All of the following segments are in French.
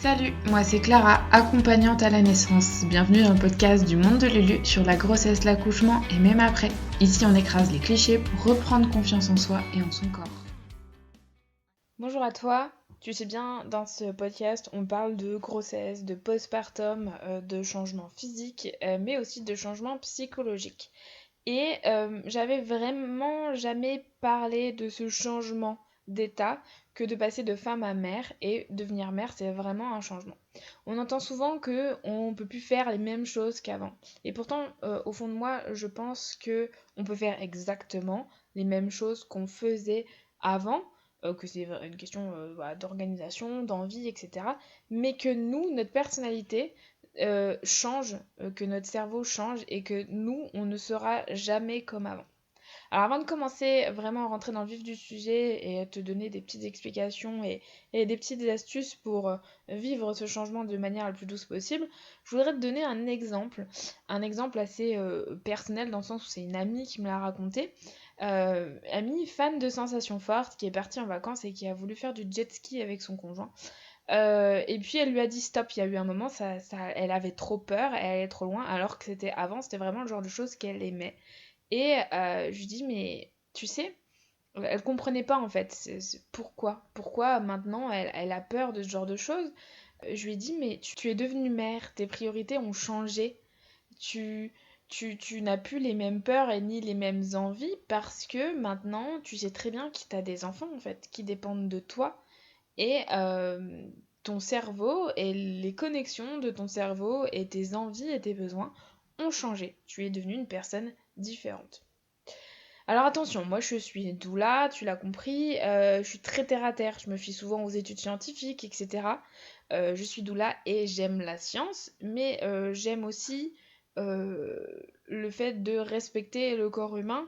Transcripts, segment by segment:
Salut, moi c'est Clara, accompagnante à la naissance. Bienvenue dans le podcast du monde de Lulu sur la grossesse, l'accouchement et même après. Ici on écrase les clichés pour reprendre confiance en soi et en son corps. Bonjour à toi, tu sais bien, dans ce podcast on parle de grossesse, de postpartum, de changements physiques, mais aussi de changements psychologiques. Et j'avais vraiment jamais parlé de ce changement d'état que de passer de femme à mère, et devenir mère c'est vraiment un changement. On entend souvent que on peut plus faire les mêmes choses qu'avant. Et pourtant, au fond de moi, je pense que on peut faire exactement les mêmes choses qu'on faisait avant, que c'est une question d'organisation, d'envie, etc. Mais que nous, notre personnalité, change, que notre cerveau change et que nous, on ne sera jamais comme avant. Alors avant de commencer vraiment à rentrer dans le vif du sujet et à te donner des petites explications et des petites astuces pour vivre ce changement de manière la plus douce possible, je voudrais te donner un exemple assez personnel dans le sens où c'est une amie qui me l'a raconté. Amie fan de sensations fortes qui est partie en vacances et qui a voulu faire du jet ski avec son conjoint. Et puis elle lui a dit stop, il y a eu un moment, elle avait trop peur, elle allait trop loin, alors que c'était vraiment le genre de choses qu'elle aimait. Et je lui dis mais tu sais, elle comprenait pas en fait, pourquoi maintenant elle a peur de ce genre de choses. Je lui ai dit mais tu es devenue mère, tes priorités ont changé, tu, tu n'as plus les mêmes peurs et ni les mêmes envies parce que maintenant tu sais très bien que tu as des enfants en fait qui dépendent de toi. Et ton cerveau et les connexions de ton cerveau et tes envies et tes besoins ont changé. Tu es devenue une personne différente. Alors attention, moi je suis doula, tu l'as compris, je suis très terre à terre, je me fie souvent aux études scientifiques, etc. Je suis doula et j'aime la science, mais j'aime aussi le fait de respecter le corps humain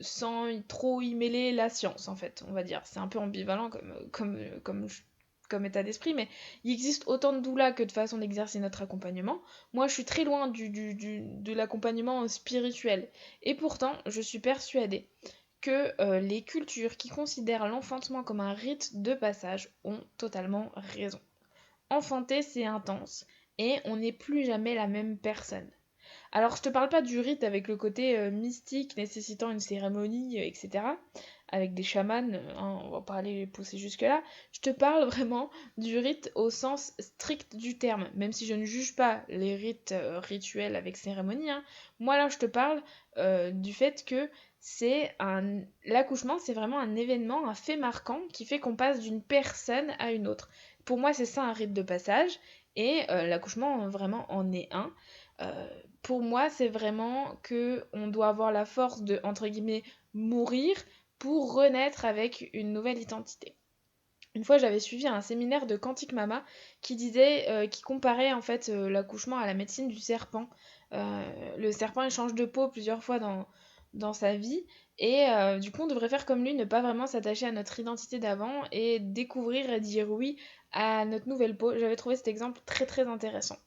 sans trop y mêler la science, en fait, on va dire. C'est un peu ambivalent comme état d'esprit, mais il existe autant de doulas que de façons d'exercer notre accompagnement. Moi, je suis très loin de l'accompagnement spirituel. Et pourtant, je suis persuadée que les cultures qui considèrent l'enfantement comme un rite de passage ont totalement raison. Enfanter, c'est intense, et on n'est plus jamais la même personne. Alors, je te parle pas du rite avec le côté mystique nécessitant une cérémonie, etc. Avec des chamans, hein, on va pas aller pousser jusque-là. Je te parle vraiment du rite au sens strict du terme, même si je ne juge pas les rites rituels avec cérémonie. Hein. Moi, là, je te parle du fait que l'accouchement, c'est vraiment un événement, un fait marquant qui fait qu'on passe d'une personne à une autre. Pour moi, c'est ça un rite de passage, et l'accouchement vraiment en est un. Euh, pour moi, c'est vraiment que on doit avoir la force de, entre guillemets, mourir pour renaître avec une nouvelle identité. Une fois, j'avais suivi un séminaire de Quantique Mama qui comparait en fait l'accouchement à la médecine du serpent. Le serpent, il change de peau plusieurs fois dans sa vie, et du coup, on devrait faire comme lui, ne pas vraiment s'attacher à notre identité d'avant et découvrir et dire oui à notre nouvelle peau. J'avais trouvé cet exemple très très intéressant,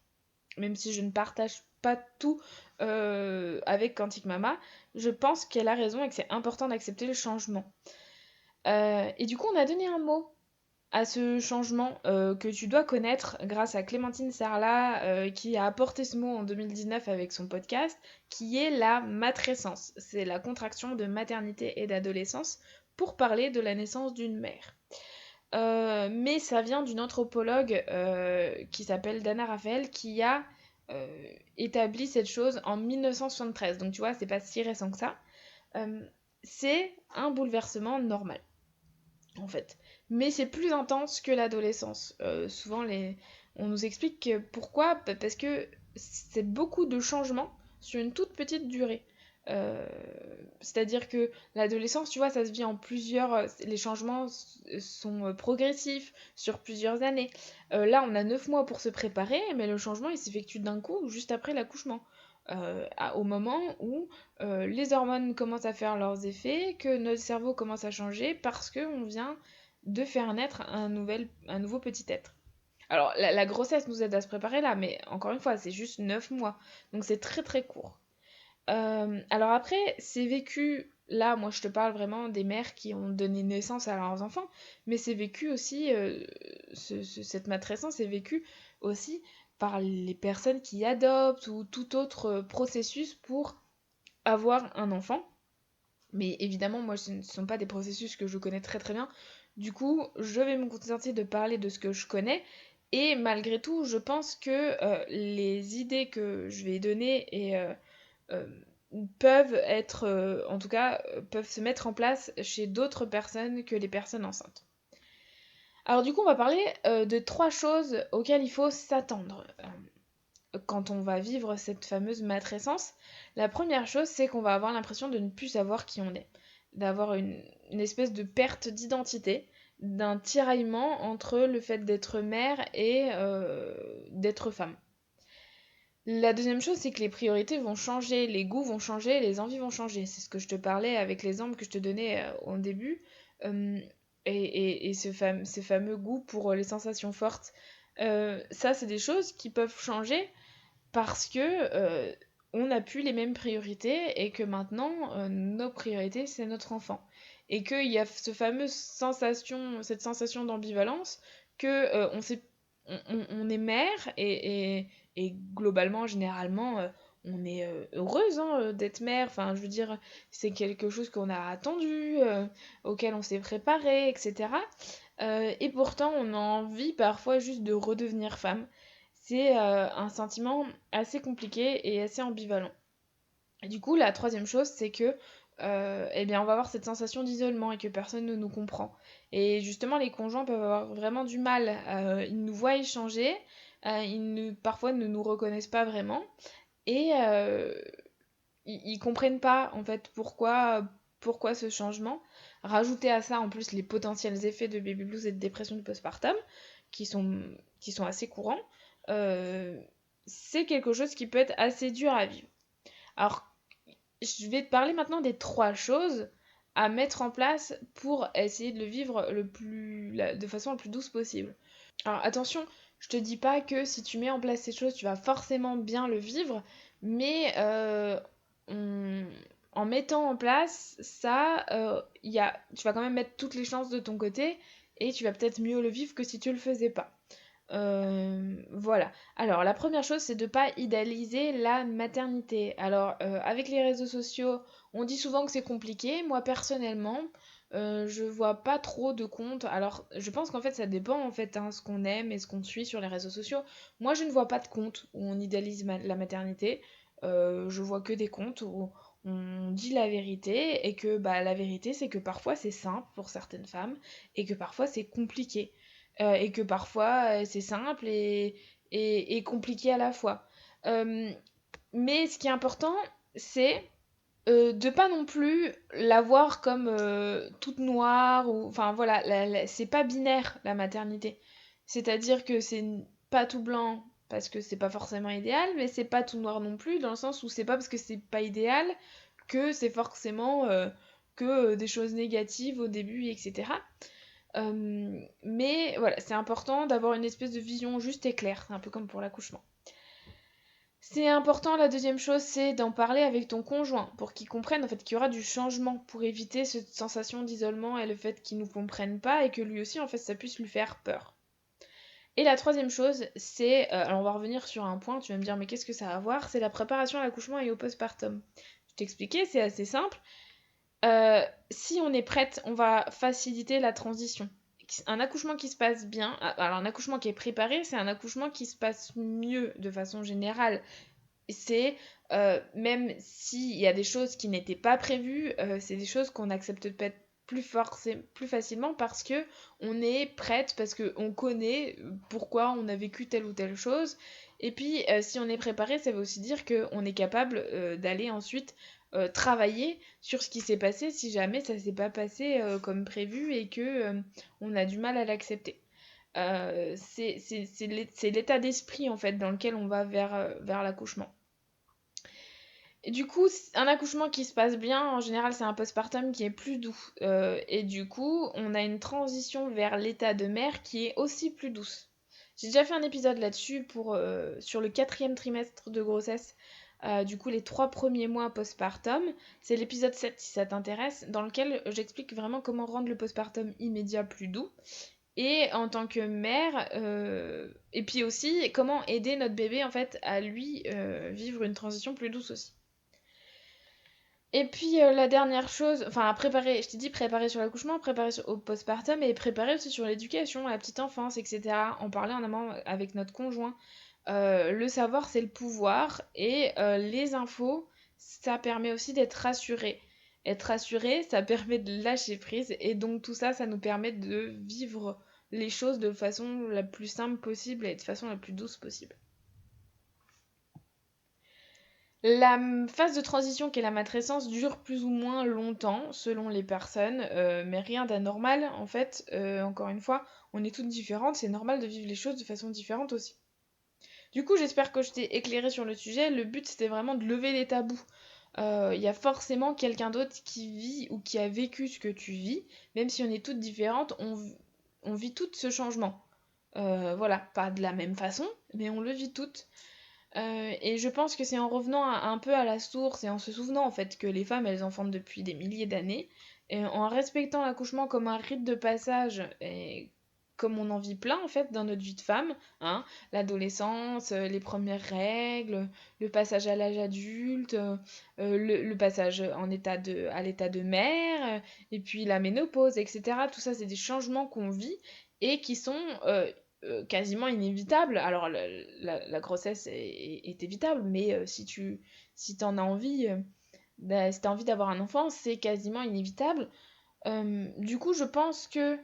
même si je ne partage pas tout avec Quantique Mama, je pense qu'elle a raison et que c'est important d'accepter le changement. Et du coup, on a donné un mot à ce changement que tu dois connaître grâce à Clémentine Sarlat qui a apporté ce mot en 2019 avec son podcast, qui est la matrescence. C'est la contraction de maternité et d'adolescence pour parler de la naissance d'une mère. Mais ça vient d'une anthropologue qui s'appelle Dana Raphael qui a établi cette chose en 1973. Donc tu vois, c'est pas si récent que ça. Euh, c'est un bouleversement normal, en fait. Mais c'est plus intense que l'adolescence. Souvent, on nous explique pourquoi. Parce que c'est beaucoup de changements sur une toute petite durée. Euh, C'est-à-dire que l'adolescence, tu vois, ça se vit en plusieurs. Les changements sont progressifs sur plusieurs années. Là, on a 9 mois pour se préparer, mais le changement, il s'effectue d'un coup, juste après l'accouchement. Au moment où les hormones commencent à faire leurs effets, que notre cerveau commence à changer parce qu'on vient de faire naître un nouveau petit être. Alors, la grossesse nous aide à se préparer là, mais encore une fois, c'est juste 9 mois. Donc c'est très très court. Alors après, c'est vécu là, moi, je te parle vraiment des mères qui ont donné naissance à leurs enfants, mais c'est vécu aussi, cette matrescence est vécue aussi par les personnes qui adoptent ou tout autre processus pour avoir un enfant. Mais évidemment, moi, ce ne sont pas des processus que je connais très très bien. Du coup, je vais me contenter de parler de ce que je connais. Et malgré tout, je pense que les idées que je vais donner euh, peuvent être, en tout cas, peuvent se mettre en place chez d'autres personnes que les personnes enceintes. Alors du coup, on va parler de 3 choses auxquelles il faut s'attendre quand on va vivre cette fameuse matrescence. La première chose, c'est qu'on va avoir l'impression de ne plus savoir qui on est, d'avoir une espèce de perte d'identité, d'un tiraillement entre le fait d'être mère et d'être femme. La deuxième chose, c'est que les priorités vont changer, les goûts vont changer, les envies vont changer. C'est ce que je te parlais avec l'exemple que je te donnais au début. Euh, et ces fameux goûts pour les sensations fortes. Ça, c'est des choses qui peuvent changer parce que on n'a plus les mêmes priorités et que maintenant, nos priorités, c'est notre enfant. Et qu'il y a cette sensation d'ambivalence que on est mère et globalement, généralement, on est heureuse d'être mère. Enfin, je veux dire, c'est quelque chose qu'on a attendu, auquel on s'est préparé, etc. Et pourtant, on a envie parfois juste de redevenir femme. C'est un sentiment assez compliqué et assez ambivalent. Et du coup, la troisième chose, c'est que eh bien, on va avoir cette sensation d'isolement et que personne ne nous comprend. Et justement, les conjoints peuvent avoir vraiment du mal. Ils nous voient échanger, parfois ne nous reconnaissent pas vraiment, et ils comprennent pas en fait pourquoi ce changement. Rajouter à ça en plus les potentiels effets de baby blues et de dépression du postpartum qui sont, qui sont assez courants, euh, c'est quelque chose qui peut être assez dur à vivre. Alors, je vais te parler maintenant des 3 choses à mettre en place pour essayer de le vivre de façon la plus douce possible. Alors attention, je te dis pas que si tu mets en place ces choses, tu vas forcément bien le vivre, mais on- en mettant en place ça, tu vas quand même mettre toutes les chances de ton côté et tu vas peut-être mieux le vivre que si tu le faisais pas. Voilà. Alors, la première chose, c'est de pas idéaliser la maternité. Alors, avec les réseaux sociaux, on dit souvent que c'est compliqué. Moi, personnellement, je vois pas trop de comptes. Alors, je pense qu'en fait, ça dépend en fait, ce qu'on aime et ce qu'on suit sur les réseaux sociaux. Moi, je ne vois pas de compte où on idéalise la maternité. Je vois que des comptes où on dit la vérité et que bah, la vérité, c'est que parfois c'est simple pour certaines femmes et que parfois c'est compliqué et que parfois c'est simple et compliqué à la fois. Euh, mais ce qui est important, c'est de pas non plus la voir comme toute noire ou enfin voilà, c'est pas binaire la maternité. C'est-à-dire que c'est pas tout blanc parce que c'est pas forcément idéal, mais c'est pas tout noir non plus dans le sens où c'est pas parce que c'est pas idéal que c'est forcément que des choses négatives au début, etc. Mais voilà, c'est important d'avoir une espèce de vision juste et claire, c'est un peu comme pour l'accouchement. C'est important, la deuxième chose, c'est d'en parler avec ton conjoint pour qu'il comprenne en fait qu'il y aura du changement pour éviter cette sensation d'isolement et le fait qu'il nous comprenne pas et que lui aussi en fait ça puisse lui faire peur. Et la troisième chose, c'est, alors on va revenir sur un point, tu vas me dire mais qu'est-ce que ça a à voir, c'est la préparation à l'accouchement et au postpartum. Je t'expliquais, c'est assez simple. Si on est prête, on va faciliter la transition. Un accouchement qui se passe bien, alors un accouchement qui est préparé, c'est un accouchement qui se passe mieux de façon générale. C'est même s'il y a des choses qui n'étaient pas prévues, c'est des choses qu'on accepte peut-être plus facilement parce que on est prête, parce qu'on connaît pourquoi on a vécu telle ou telle chose. Et puis si on est préparé, ça veut aussi dire qu'on est capable d'aller ensuite travailler sur ce qui s'est passé si jamais ça s'est pas passé comme prévu et que on a du mal à l'accepter. C'est l'état d'esprit en fait dans lequel on va vers l'accouchement. Et du coup, un accouchement qui se passe bien, en général, c'est un postpartum qui est plus doux. Et du coup, on a une transition vers l'état de mère qui est aussi plus douce. J'ai déjà fait un épisode là-dessus sur le 4e trimestre de grossesse. du coup les 3 premiers mois postpartum. C'est l'épisode 7 si ça t'intéresse, dans lequel j'explique vraiment comment rendre le postpartum immédiat plus doux. Et en tant que mère, et puis aussi comment aider notre bébé en fait à lui vivre une transition plus douce aussi. Et puis la dernière chose, enfin préparer, je t'ai dit préparer sur l'accouchement, préparer au postpartum et préparer aussi sur l'éducation, la petite enfance, etc. En parler en amont avec notre conjoint. Le savoir c'est le pouvoir et les infos, ça permet aussi d'être rassuré. Être rassuré, ça permet de lâcher prise et donc tout ça, ça nous permet de vivre les choses de façon la plus simple possible et de façon la plus douce possible. La phase de transition qu'est la matrescence dure plus ou moins longtemps selon les personnes, mais rien d'anormal en fait. Encore une fois, on est toutes différentes, c'est normal de vivre les choses de façon différente aussi. Du coup, j'espère que je t'ai éclairé sur le sujet. Le but, c'était vraiment de lever les tabous. Y a forcément quelqu'un d'autre qui vit ou qui a vécu ce que tu vis. Même si on est toutes différentes, on vit toutes ce changement. Voilà, pas de la même façon, mais on le vit toutes. Et je pense que c'est en revenant un peu à la source et en se souvenant en fait que les femmes elles enfantent depuis des milliers d'années, et en respectant l'accouchement comme un rite de passage et comme on en vit plein en fait dans notre vie de femme, hein, l'adolescence, les premières règles, le passage à l'âge adulte, le passage à l'état de mère, et puis la ménopause, etc. Tout ça c'est des changements qu'on vit et qui sont quasiment inévitables. Alors la grossesse est évitable, mais si t'en as envie, si t'as envie d'avoir un enfant, c'est quasiment inévitable. Du coup, je pense que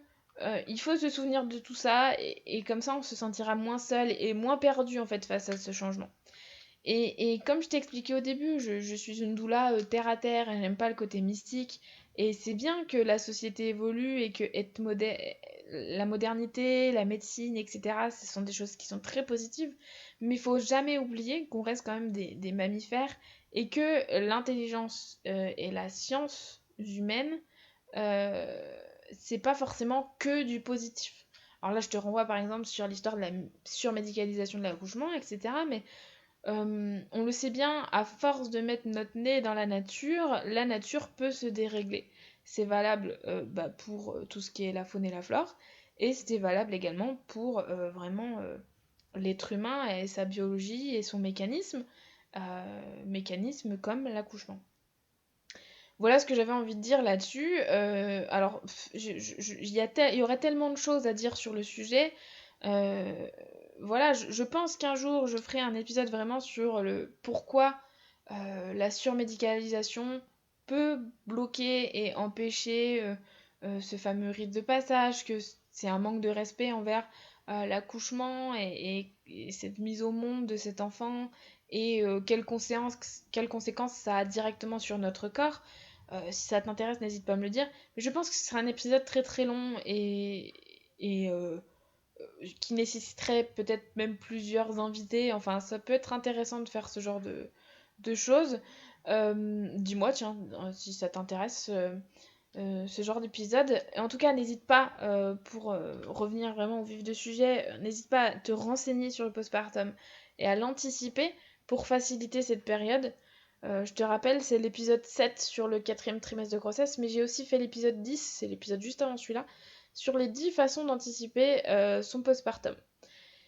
il faut se souvenir de tout ça et comme ça on se sentira moins seul et moins perdu en fait face à ce changement. Et comme je t'ai expliqué au début, je suis une doula terre à terre et j'aime pas le côté mystique. Et c'est bien que la société évolue et que la modernité, la médecine, etc., ce sont des choses qui sont très positives. Mais il faut jamais oublier qu'on reste quand même des mammifères et que l'intelligence et la science humaine, c'est pas forcément que du positif. Alors là, je te renvoie par exemple sur l'histoire de la surmédicalisation de l'accouchement, etc. Mais on le sait bien, à force de mettre notre nez dans la nature peut se dérégler. C'est valable pour tout ce qui est la faune et la flore, et c'était valable également pour vraiment l'être humain et sa biologie et son mécanisme comme l'accouchement. Voilà ce que j'avais envie de dire là-dessus. Alors, il y aurait tellement de choses à dire sur le sujet. Voilà, je pense qu'un jour, je ferai un épisode vraiment sur le pourquoi la surmédicalisation peut bloquer et empêcher ce fameux rite de passage, que c'est un manque de respect envers l'accouchement et cette mise au monde de cet enfant, et quelles conséquences ça a directement sur notre corps. Si ça t'intéresse, n'hésite pas à me le dire. Mais je pense que ce sera un épisode très très long et qui nécessiterait peut-être même plusieurs invités. Enfin, ça peut être intéressant de faire ce genre de choses. Dis-moi, tiens, si ça t'intéresse, ce genre d'épisode. En tout cas, n'hésite pas, pour revenir vraiment au vif du sujet, n'hésite pas à te renseigner sur le postpartum et à l'anticiper pour faciliter cette période. Je te rappelle, c'est l'épisode 7 sur le 4e trimestre de grossesse, mais j'ai aussi fait l'épisode 10, c'est l'épisode juste avant celui-là, sur les 10 façons d'anticiper son postpartum.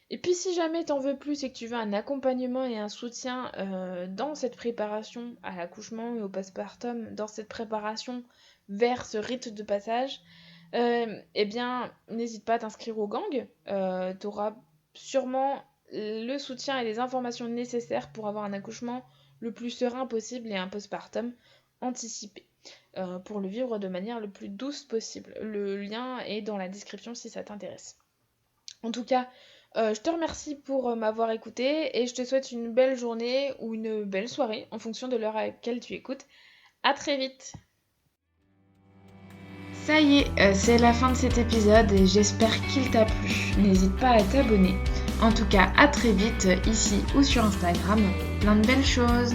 Et puis si jamais t'en veux plus et que tu veux un accompagnement et un soutien dans cette préparation à l'accouchement et au postpartum, dans cette préparation vers ce rite de passage, eh bien n'hésite pas à t'inscrire au gang. T'auras sûrement le soutien et les informations nécessaires pour avoir un accouchement le plus serein possible et un postpartum anticipé, pour le vivre de manière le plus douce possible. Le lien est dans la description si ça t'intéresse. En tout cas, je te remercie pour m'avoir écouté et je te souhaite une belle journée ou une belle soirée en fonction de l'heure à laquelle tu écoutes. À très vite! Ça y est, c'est la fin de cet épisode et j'espère qu'il t'a plu. N'hésite pas à t'abonner. En tout cas, à très vite ici ou sur Instagram. Plein de belles choses!